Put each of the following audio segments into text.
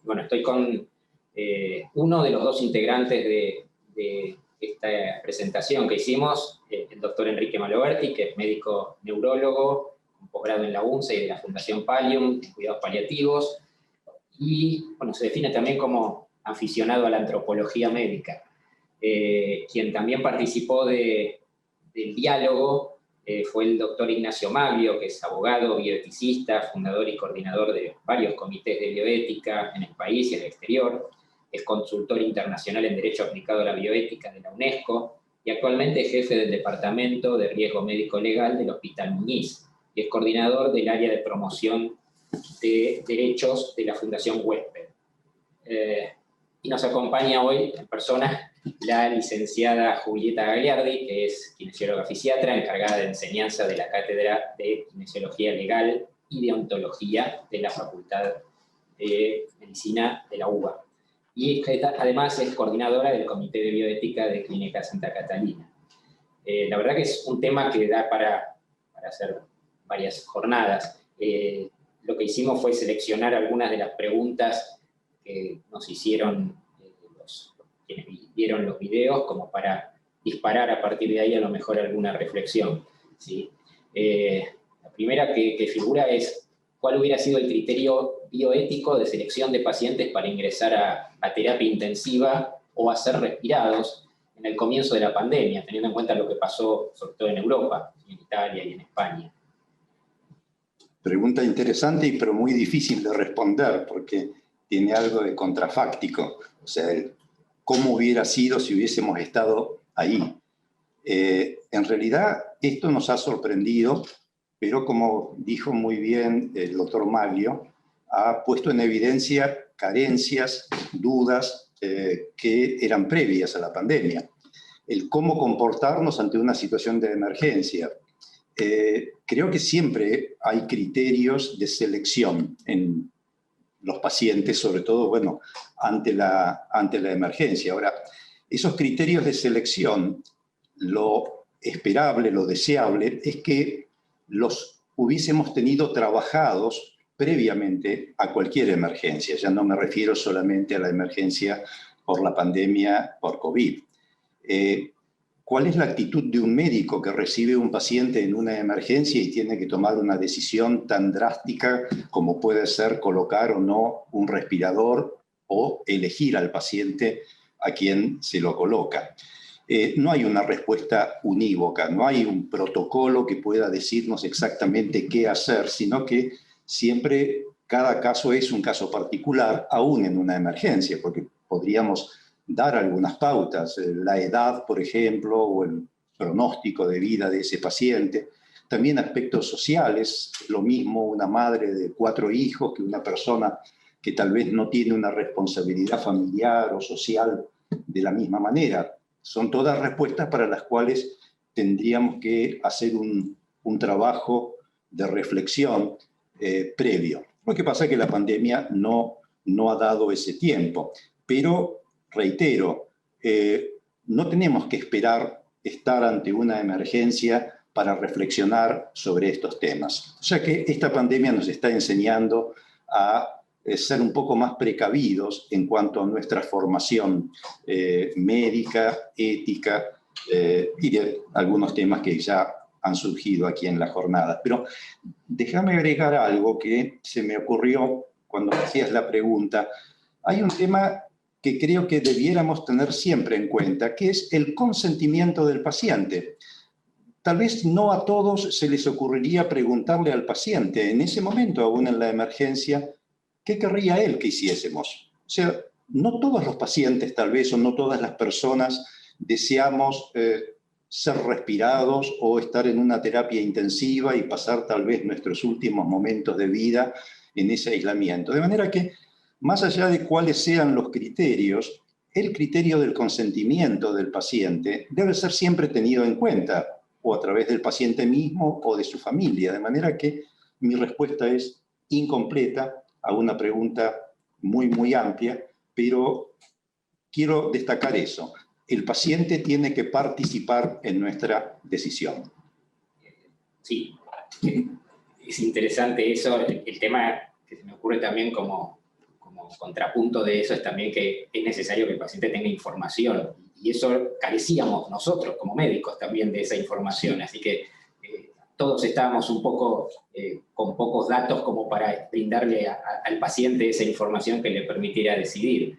Bueno, estoy con uno de los dos integrantes de esta presentación que hicimos, el doctor Enrique Maloberti, que es médico neurólogo, con posgrado en la UNCE y de la Fundación Pallium, en cuidados paliativos, y bueno, se define también como aficionado a la antropología médica. Quien también participó del diálogo fue el doctor Ignacio Maglio, que es abogado, bioeticista, fundador y coordinador de varios comités de bioética en el país y en el exterior. Es consultor internacional en Derecho Aplicado a la Bioética de la UNESCO y actualmente es jefe del Departamento de Riesgo Médico Legal del Hospital Muñiz y es coordinador del área de promoción de derechos de la Fundación Huésped. Y nos acompaña hoy en persona la licenciada Julieta Gagliardi, que es kinesióloga fisiatra, encargada de enseñanza de la Cátedra de Kinesiología Legal y de Ontología de la Facultad de Medicina de la UBA. Y además es coordinadora del Comité de Bioética de Clínica Santa Catalina. La verdad que es un tema que da para hacer varias jornadas. Lo que hicimos fue seleccionar algunas de las preguntas que nos hicieron quienes vieron los videos, como para disparar a partir de ahí a lo mejor alguna reflexión, ¿sí? La primera que figura es: ¿cuál hubiera sido el criterio bioético de selección de pacientes para ingresar a terapia intensiva o a ser respirados en el comienzo de la pandemia, teniendo en cuenta lo que pasó sobre todo en Europa, en Italia y en España? Pregunta interesante, pero muy difícil de responder, porque tiene algo de contrafáctico. O sea, ¿cómo hubiera sido si hubiésemos estado ahí? En realidad, esto nos ha sorprendido, pero como dijo muy bien el doctor Maglio, ha puesto en evidencia carencias, dudas que eran previas a la pandemia. El cómo comportarnos ante una situación de emergencia. Creo que siempre hay criterios de selección en los pacientes, sobre todo, bueno, ante la emergencia. Ahora, esos criterios de selección, lo esperable, lo deseable, es que los hubiésemos tenido trabajados previamente a cualquier emergencia. Ya no me refiero solamente a la emergencia por la pandemia por COVID. ¿Cuál es la actitud de un médico que recibe un paciente en una emergencia y tiene que tomar una decisión tan drástica como puede ser colocar o no un respirador o elegir al paciente a quien se lo coloca? No hay una respuesta unívoca, no hay un protocolo que pueda decirnos exactamente qué hacer, sino que siempre cada caso es un caso particular, aún en una emergencia, porque podríamos dar algunas pautas, la edad, por ejemplo, o el pronóstico de vida de ese paciente. También aspectos sociales, lo mismo una madre de 4 hijos que una persona que tal vez no tiene una responsabilidad familiar o social de la misma manera. Son todas respuestas para las cuales tendríamos que hacer un trabajo de reflexión previo. Lo que pasa es que la pandemia no ha dado ese tiempo, pero reitero, no tenemos que esperar estar ante una emergencia para reflexionar sobre estos temas. O sea que esta pandemia nos está enseñando a ser un poco más precavidos en cuanto a nuestra formación médica, ética y de algunos temas que ya han surgido aquí en la jornada. Pero déjame agregar algo que se me ocurrió cuando me hacías la pregunta. Hay un tema que creo que debiéramos tener siempre en cuenta, que es el consentimiento del paciente. Tal vez no a todos se les ocurriría preguntarle al paciente, en ese momento, aún en la emergencia, ¿qué querría él que hiciésemos? O sea, no todos los pacientes, tal vez, o no todas las personas deseamos ser respirados o estar en una terapia intensiva y pasar tal vez nuestros últimos momentos de vida en ese aislamiento. De manera que, más allá de cuáles sean los criterios, el criterio del consentimiento del paciente debe ser siempre tenido en cuenta, o a través del paciente mismo o de su familia. De manera que mi respuesta es incompleta a una pregunta muy amplia, pero quiero destacar eso. El paciente tiene que participar en nuestra decisión. Sí, es interesante eso, el tema que se me ocurre también como como contrapunto de eso es también que es necesario que el paciente tenga información, y eso carecíamos nosotros como médicos también de esa información, así que todos estábamos un poco con pocos datos como para brindarle al paciente esa información que le permitiera decidir.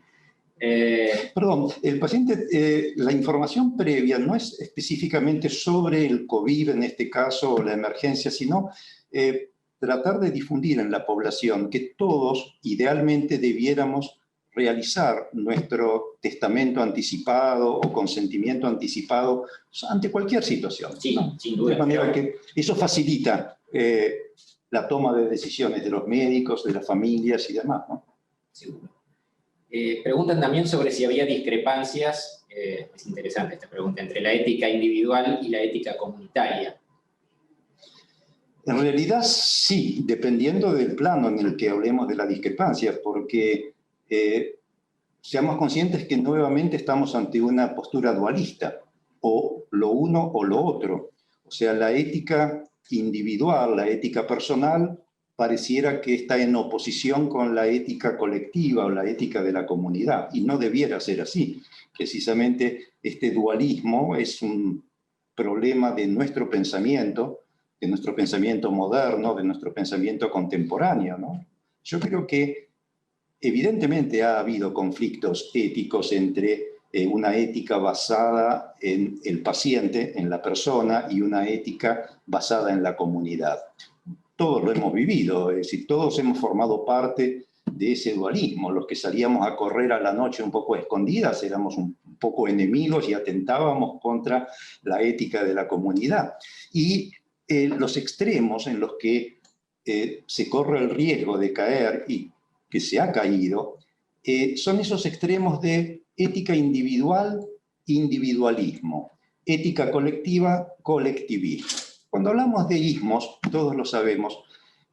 Perdón, el paciente, la información previa no es específicamente sobre el COVID en este caso o la emergencia, sino tratar de difundir en la población que todos idealmente debiéramos realizar nuestro testamento anticipado o consentimiento anticipado ante cualquier situación. Sí, ¿no? sin duda. De manera que eso facilita la toma de decisiones de los médicos, de las familias y demás, ¿no? Seguro. Preguntan también sobre si había discrepancias, es interesante esta pregunta, entre la ética individual y la ética comunitaria. En realidad sí, dependiendo del plano en el que hablemos de la discrepancia, porque seamos conscientes que nuevamente estamos ante una postura dualista, o lo uno o lo otro. O sea, la ética individual, la ética personal, pareciera que está en oposición con la ética colectiva o la ética de la comunidad, y no debiera ser así. Precisamente este dualismo es un problema de nuestro pensamiento moderno, de nuestro pensamiento contemporáneo, ¿no? Yo creo que evidentemente ha habido conflictos éticos entre una ética basada en el paciente, en la persona, y una ética basada en la comunidad. Todos lo hemos vivido, es decir, todos hemos formado parte de ese dualismo. Los que salíamos a correr a la noche un poco escondidas éramos un poco enemigos y atentábamos contra la ética de la comunidad. Y los extremos en los que se corre el riesgo de caer y que se ha caído, son esos extremos de ética individual, individualismo, ética colectiva, colectivismo. Cuando hablamos de ismos, todos lo sabemos,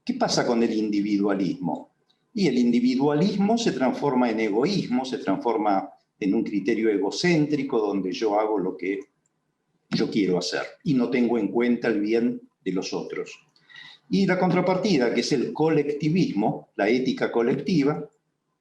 ¿qué pasa con el individualismo? Y el individualismo se transforma en egoísmo, se transforma en un criterio egocéntrico donde yo hago lo que yo quiero hacer y no tengo en cuenta el bien de los otros. Y la contrapartida, que es el colectivismo, la ética colectiva,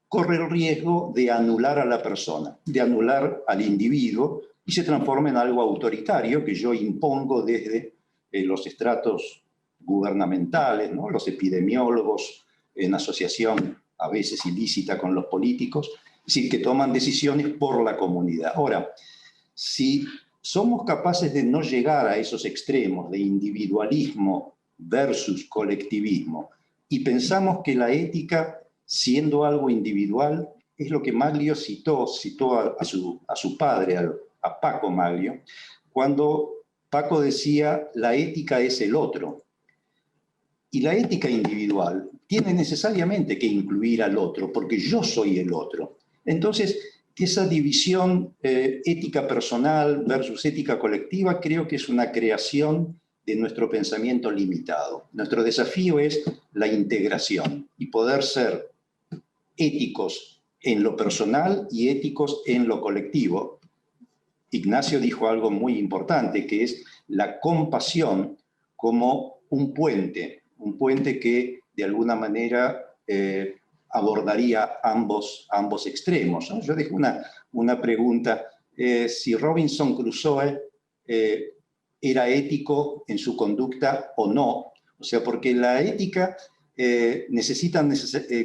corre el riesgo de anular a la persona, de anular al individuo, y se transforma en algo autoritario que yo impongo desde los estratos gubernamentales, ¿no? Los epidemiólogos en asociación a veces ilícita con los políticos, es decir, que toman decisiones por la comunidad. Ahora, si somos capaces de no llegar a esos extremos de individualismo versus colectivismo, y pensamos que la ética, siendo algo individual, es lo que Maglio citó a su padre, a Paco Maglio, cuando Paco decía, la ética es el otro. Y la ética individual tiene necesariamente que incluir al otro, porque yo soy el otro. Entonces, esa división ética personal versus ética colectiva creo que es una creación de nuestro pensamiento limitado. Nuestro desafío es la integración y poder ser éticos en lo personal y éticos en lo colectivo. Ignacio dijo algo muy importante, que es la compasión como un puente que de alguna manera abordaría ambos extremos, ¿no? Yo dejo una pregunta, si Robinson Crusoe era ético en su conducta o no. O sea, porque la ética necesita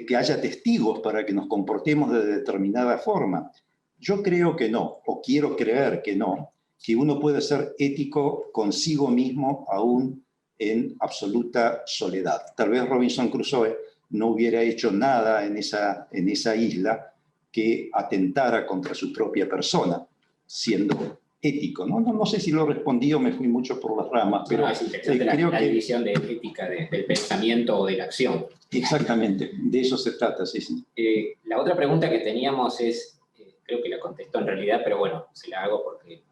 que haya testigos para que nos comportemos de determinada forma. Yo creo que no, o quiero creer que no, que uno puede ser ético consigo mismo aún en absoluta soledad. Tal vez Robinson Crusoe no hubiera hecho nada en esa isla que atentara contra su propia persona, siendo ético. No sé si lo respondí o me fui mucho por las ramas, pero es interesante creo la división de ética del pensamiento o de la acción. Exactamente, de eso se trata, sí. La otra pregunta que teníamos es, creo que la contestó en realidad, pero bueno, se la hago porque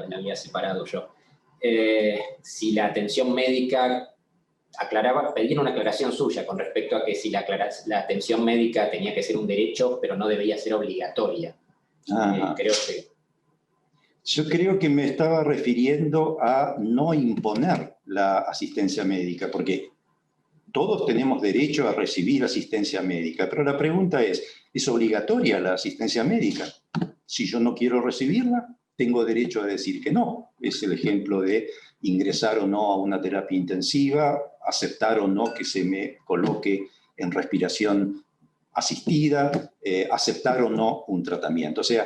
la había separado yo. Si la atención médica pedían una aclaración suya con respecto a que si la atención médica tenía que ser un derecho, pero no debía ser obligatoria. Yo creo que me estaba refiriendo a no imponer la asistencia médica, porque todos tenemos derecho a recibir asistencia médica, pero la pregunta ¿es obligatoria la asistencia médica? Si yo no quiero recibirla, tengo derecho a decir que no. Es el ejemplo de ingresar o no a una terapia intensiva, aceptar o no que se me coloque en respiración asistida, aceptar o no un tratamiento. O sea,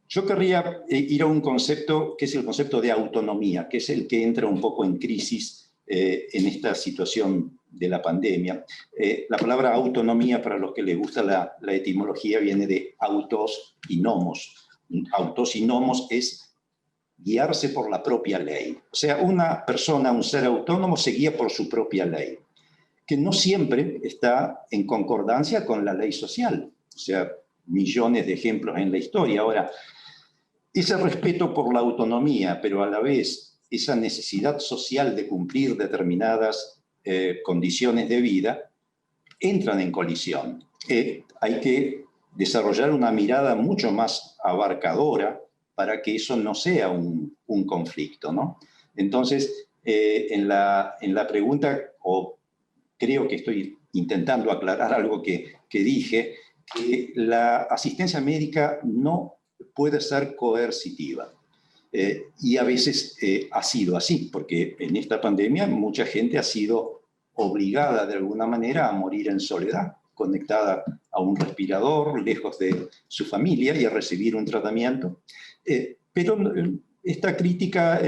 yo querría ir a un concepto que es el concepto de autonomía, que es el que entra un poco en crisis en esta situación de la pandemia. La palabra autonomía, para los que les gusta la etimología, viene de autos y nomos. Autos y nomos es guiarse por la propia ley. O sea, una persona, un ser autónomo, se guía por su propia ley, que no siempre está en concordancia con la ley social. O sea, millones de ejemplos en la historia. Ahora, ese respeto por la autonomía, pero a la vez esa necesidad social de cumplir determinadas condiciones de vida, entran en colisión. Hay que desarrollar una mirada mucho más abarcadora para que eso no sea un conflicto, ¿no? Entonces, en la pregunta, o creo que estoy intentando aclarar algo que dije, que la asistencia médica no puede ser coercitiva. Y a veces ha sido así, porque en esta pandemia mucha gente ha sido obligada de alguna manera a morir en soledad, conectada a un respirador, lejos de su familia y a recibir un tratamiento. Pero esta crítica,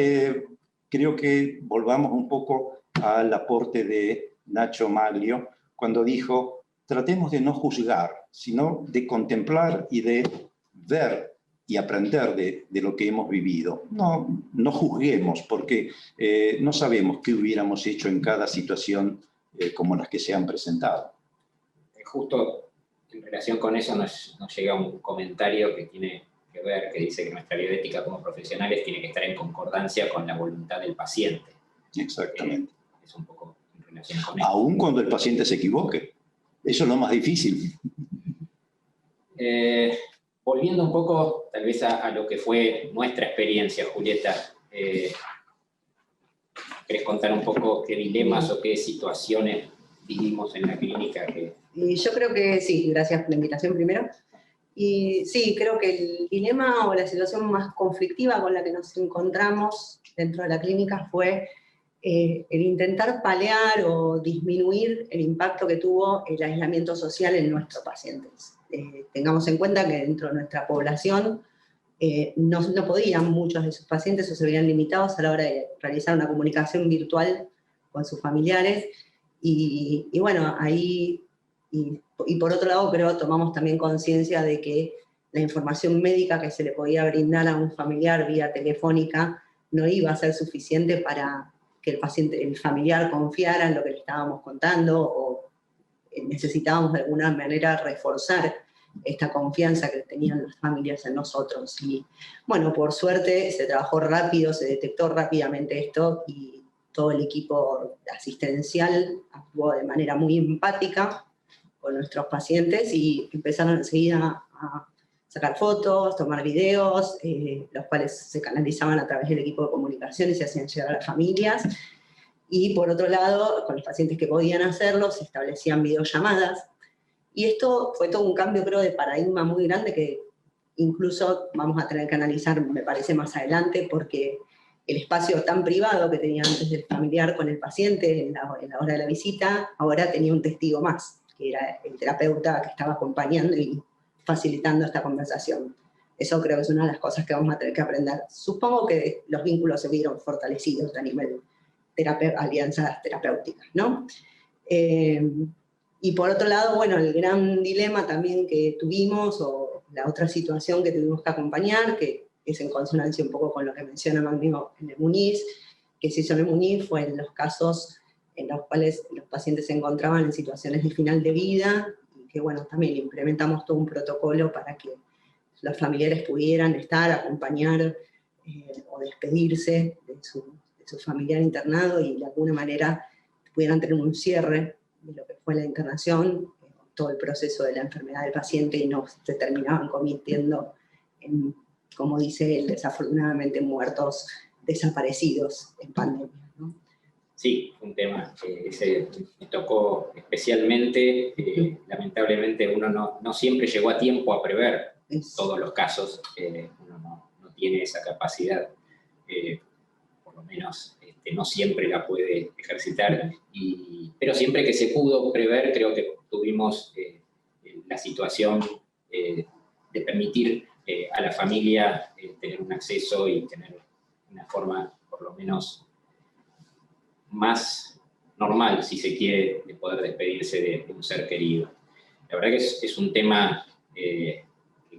creo que volvamos un poco al aporte de Nacho Maglio, cuando dijo, tratemos de no juzgar, sino de contemplar y de ver y aprender de lo que hemos vivido. No juzguemos, porque no sabemos qué hubiéramos hecho en cada situación como las que se han presentado. Justo en relación con eso nos llega un comentario que tiene que ver, que dice que nuestra vida ética como profesionales tiene que estar en concordancia con la voluntad del paciente. Exactamente. Es un poco en relación con eso. Aún cuando el paciente se equivoque. Eso es lo más difícil. Volviendo un poco, tal vez, a lo que fue nuestra experiencia, Julieta, ¿querés contar un poco qué dilemas o qué situaciones vivimos en la clínica? Y yo creo que sí, gracias por la invitación primero. Y sí, creo que el dilema o la situación más conflictiva con la que nos encontramos dentro de la clínica fue el intentar paliar o disminuir el impacto que tuvo el aislamiento social en nuestros pacientes. Tengamos en cuenta que dentro de nuestra población no podían muchos de sus pacientes o se veían limitados a la hora de realizar una comunicación virtual con sus familiares. Y bueno, ahí, y por otro lado, creo tomamos también conciencia de que la información médica que se le podía brindar a un familiar vía telefónica no iba a ser suficiente para que el familiar confiara en lo que le estábamos contando, o necesitábamos de alguna manera reforzar esta confianza que tenían las familias en nosotros. Y bueno, por suerte se trabajó rápido, se detectó rápidamente esto y todo el equipo asistencial actuó de manera muy empática con nuestros pacientes y empezaron enseguida a sacar fotos, tomar videos, los cuales se canalizaban a través del equipo de comunicación y se hacían llegar a las familias. Y por otro lado, con los pacientes que podían hacerlo, se establecían videollamadas. Y esto fue todo un cambio, creo, de paradigma muy grande que incluso vamos a tener que analizar, me parece, más adelante, porque el espacio tan privado que tenía antes del familiar con el paciente en la hora de la visita, ahora tenía un testigo más, que era el terapeuta que estaba acompañando y facilitando esta conversación. Eso creo que es una de las cosas que vamos a tener que aprender. Supongo que los vínculos se vieron fortalecidos a nivel alianzas terapéuticas, ¿no? Y por otro lado, bueno, el gran dilema también que tuvimos, o la otra situación que tuvimos que acompañar, que es en consonancia un poco con lo que menciona Magnio en el Muniz, que se hizo en el Muniz fue en los casos en los cuales los pacientes se encontraban en situaciones de final de vida, y que bueno, también implementamos todo un protocolo para que los familiares pudieran estar, acompañar o despedirse de su familiar internado y de alguna manera pudieran tener un cierre de lo que fue la internación, todo el proceso de la enfermedad del paciente, y no se terminaban convirtiendo en, como dice él, desafortunadamente muertos desaparecidos en pandemia, ¿no? Sí, un tema que me tocó especialmente. Lamentablemente uno no siempre llegó a tiempo a prever todos los casos. Uno no tiene esa capacidad, por lo menos no siempre la puede ejercitar. Pero siempre que se pudo prever, creo que tuvimos la situación de permitir a la familia tener un acceso y tener una forma, por lo menos, más normal, si se quiere, de poder despedirse de un ser querido. La verdad que es un tema que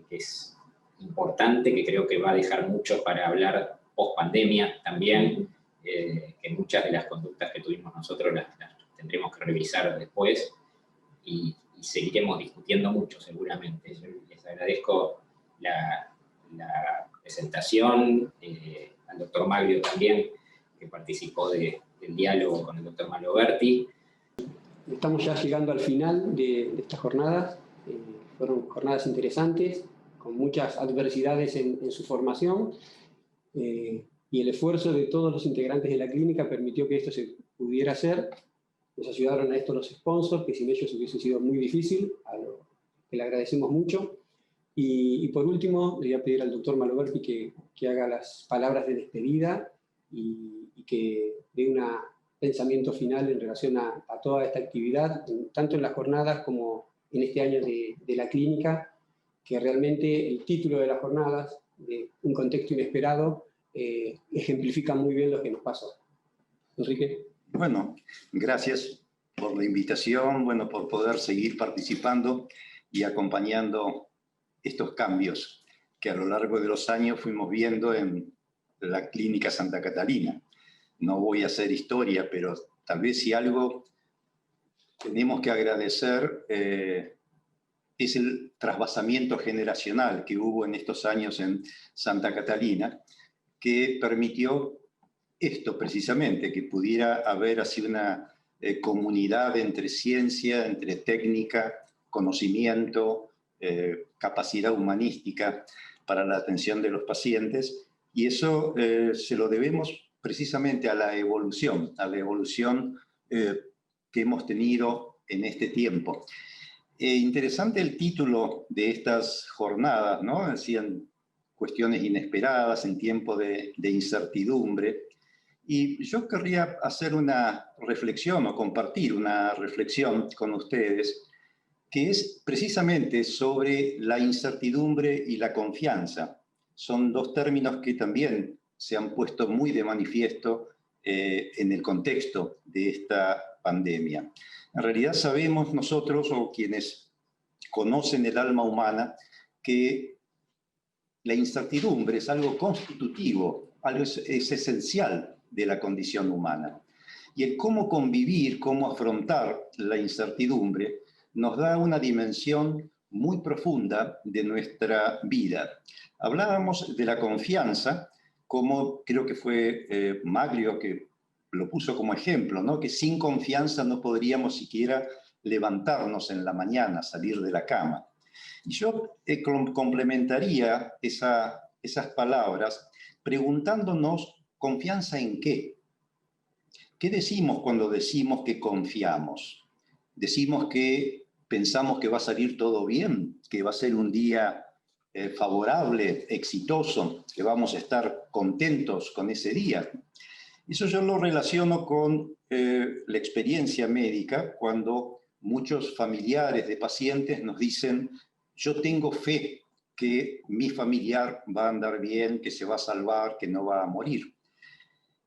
es importante, que creo que va a dejar mucho para hablar post-pandemia también, que muchas de las conductas que tuvimos nosotros las tendremos que revisar después y seguiremos discutiendo mucho seguramente. Yo les agradezco la presentación, al doctor Maglio también, que participó del diálogo con el doctor Maloberti. Estamos ya llegando al final de estas jornadas. Fueron jornadas interesantes, con muchas adversidades en su formación, y el esfuerzo de todos los integrantes de la clínica permitió que esto se pudiera hacer. Nos ayudaron a esto los sponsors, que sin ellos hubiese sido muy difícil, a lo que le agradecemos mucho. Y por último, le voy a pedir al doctor Maloberti que haga las palabras de despedida y que dé un pensamiento final en relación a toda esta actividad, tanto en las jornadas como en este año de la clínica, que realmente el título de las jornadas, de un contexto inesperado, ejemplifica muy bien lo que nos pasó. Enrique. Bueno, gracias por la invitación, bueno, por poder seguir participando y acompañando estos cambios que a lo largo de los años fuimos viendo en la Clínica Santa Catalina. No voy a hacer historia, pero tal vez si algo tenemos que agradecer es el trasvasamiento generacional que hubo en estos años en Santa Catalina, que permitió esto precisamente, que pudiera haber así una comunidad entre ciencia, entre técnica, conocimiento, capacidad humanística para la atención de los pacientes, y eso se lo debemos precisamente a la evolución que hemos tenido en este tiempo. Interesante el título de estas jornadas, ¿no? Decían cuestiones inesperadas en tiempo de incertidumbre. Y yo querría hacer una reflexión o compartir una reflexión con ustedes que es precisamente sobre la incertidumbre y la confianza. Son dos términos que también se han puesto muy de manifiesto en el contexto de esta pandemia. En realidad sabemos nosotros, o quienes conocen el alma humana, que la incertidumbre es algo constitutivo, algo es esencial de la condición humana. Y el cómo convivir, cómo afrontar la incertidumbre nos da una dimensión muy profunda de nuestra vida. Hablábamos de la confianza, como creo que fue Maglio que lo puso como ejemplo, ¿no? Que sin confianza no podríamos siquiera levantarnos en la mañana, salir de la cama. Y yo complementaría esas palabras preguntándonos, ¿confianza en qué? ¿Qué decimos cuando decimos que confiamos? Decimos que pensamos que va a salir todo bien, que va a ser un día favorable, exitoso, que vamos a estar contentos con ese día. Eso yo lo relaciono con la experiencia médica, cuando muchos familiares de pacientes nos dicen: yo tengo fe que mi familiar va a andar bien, que se va a salvar, que no va a morir.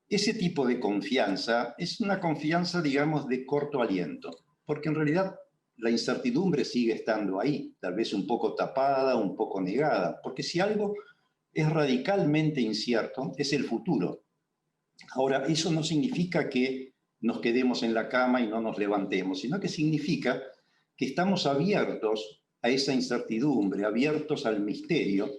Ese tipo de confianza es una confianza, digamos, de corto aliento, porque en realidad la incertidumbre sigue estando ahí, tal vez un poco tapada, un poco negada, porque si algo es radicalmente incierto, es el futuro. Ahora, eso no significa que nos quedemos en la cama y no nos levantemos, sino que significa que estamos abiertos a esa incertidumbre, abiertos al misterio,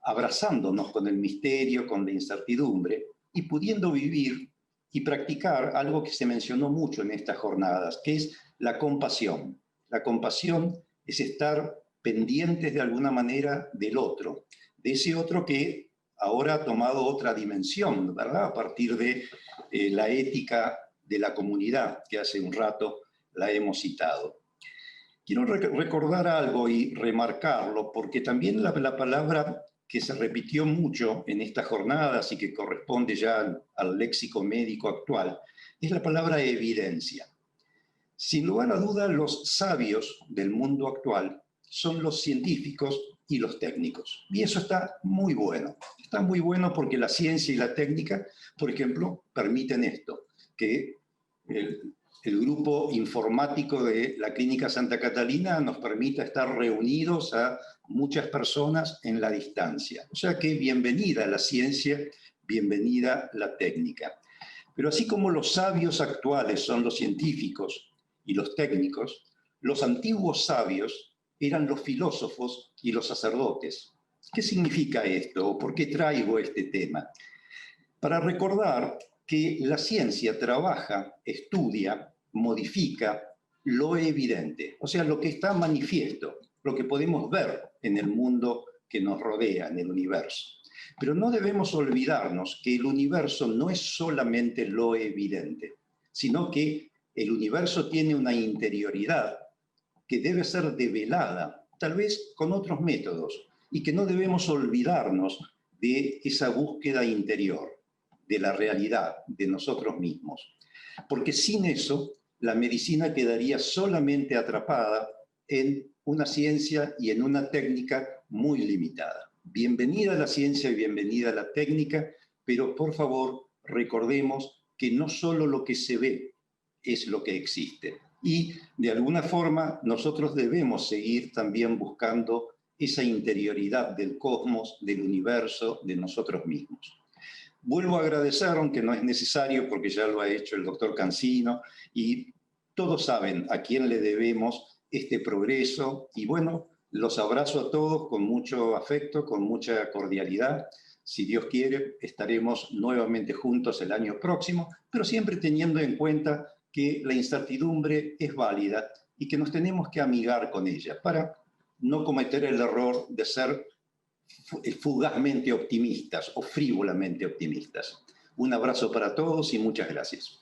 abrazándonos con el misterio, con la incertidumbre, y pudiendo vivir y practicar algo que se mencionó mucho en estas jornadas, que es la compasión. La compasión es estar pendientes de alguna manera del otro, de ese otro que ahora ha tomado otra dimensión, ¿verdad? A partir de la ética de la comunidad, que hace un rato la hemos citado. Quiero recordar algo y remarcarlo, porque también la palabra que se repitió mucho en estas jornadas y que corresponde ya al léxico médico actual, es la palabra evidencia. Sin lugar a duda, los sabios del mundo actual son los científicos y los técnicos. Y eso está muy bueno. Está muy bueno porque la ciencia y la técnica, por ejemplo, permiten esto, que el grupo informático de la Clínica Santa Catalina nos permita estar reunidos a muchas personas en la distancia. O sea que bienvenida la ciencia, bienvenida la técnica. Pero así como los sabios actuales son los científicos y los técnicos, los antiguos sabios eran los filósofos y los sacerdotes. ¿Qué significa esto? ¿Por qué traigo este tema? Para recordar que la ciencia trabaja, estudia, modifica lo evidente, o sea, lo que está manifiesto, lo que podemos ver en el mundo que nos rodea, en el universo. Pero no debemos olvidarnos que el universo no es solamente lo evidente, sino que el universo tiene una interioridad que debe ser develada, tal vez con otros métodos, y que no debemos olvidarnos de esa búsqueda interior, de la realidad, de nosotros mismos. Porque sin eso, la medicina quedaría solamente atrapada en una ciencia y en una técnica muy limitada. Bienvenida a la ciencia y bienvenida a la técnica, pero por favor recordemos que no solo lo que se ve es lo que existe. Y de alguna forma nosotros debemos seguir también buscando esa interioridad del cosmos, del universo, de nosotros mismos. Vuelvo a agradecer, aunque no es necesario porque ya lo ha hecho el doctor Cancino, y todos saben a quién le debemos este progreso. Y bueno, los abrazo a todos con mucho afecto, con mucha cordialidad. Si Dios quiere, estaremos nuevamente juntos el año próximo, pero siempre teniendo en cuenta que la incertidumbre es válida y que nos tenemos que amigar con ella para no cometer el error de ser fugazmente optimistas o frívolamente optimistas. Un abrazo para todos y muchas gracias.